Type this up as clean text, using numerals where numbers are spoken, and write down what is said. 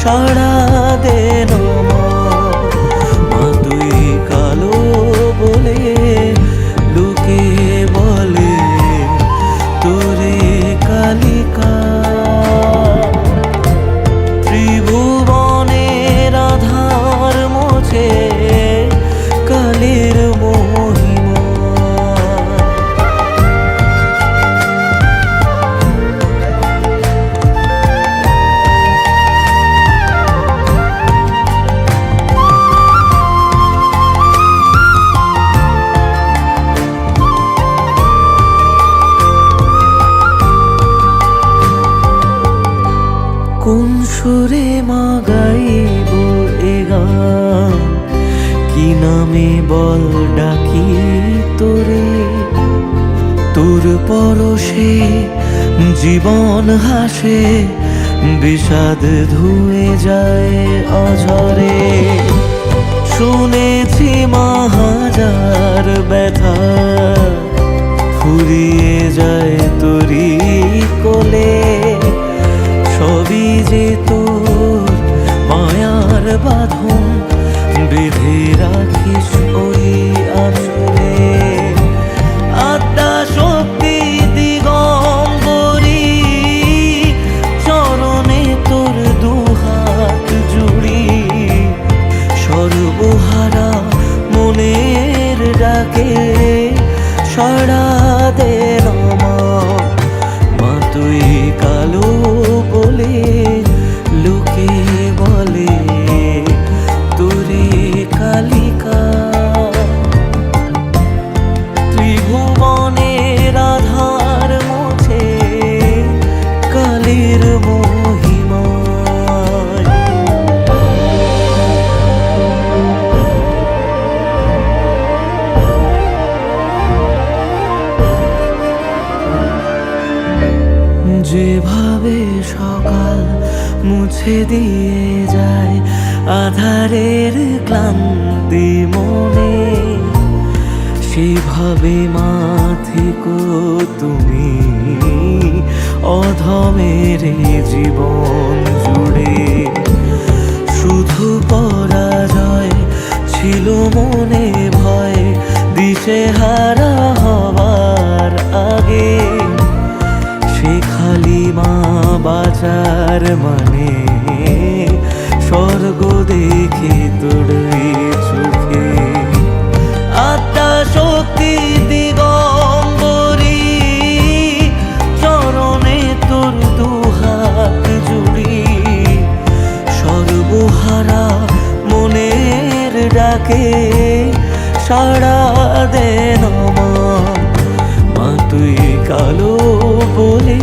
সাড়া দেন মা তুই কালো বলে লোকে বলে তোরে কালিকা। ত্রিভুবনের আধার মোছে কালের মহিমা। কোন সুরে মা গাইব এ গান, কি নামে বল ডাকি তোরে। তোর পরশে জীবন হাসে, বিষাদ ধুয়ে যায় অঝরে। শুনেছি মা হাজার ব্যথা ফুরিয়ে যায় তোরি কোলে। সবই যে তোর মায়ার বাঁধন, বেঁধে রাখিস ওই আঁচলে। আত্মা শক্তি দিগম্বরী, চরণে তোর দুহাত জুড়ি। সর্বহারা মনের ডাকে সাড়া দে মা তুই কালো বলে লোকে বলে তোরে কালিকা। ত্রিভুবনের আধার মোছে কালের মহিমা। যেভাবে সকাল মুছে দিয়ে যায় আধারের ক্লান্তি মনে, সেভাবে মা থেকো তুমি অধমের জীবন জুড়ে। শুধু পরাজয় ছিল মনে ভয়, দিশেহারা হওয়ার আগে। সে খালি মা বাঁচার মানে, স্বর্গ দেখে তোর চোখে। আত্মা শক্তি দিগম্বরী, চরণে তোর দুহাত জুড়ি। সর্বহারা মনের ডাকে সাড়া দে মা তুই কালো বলে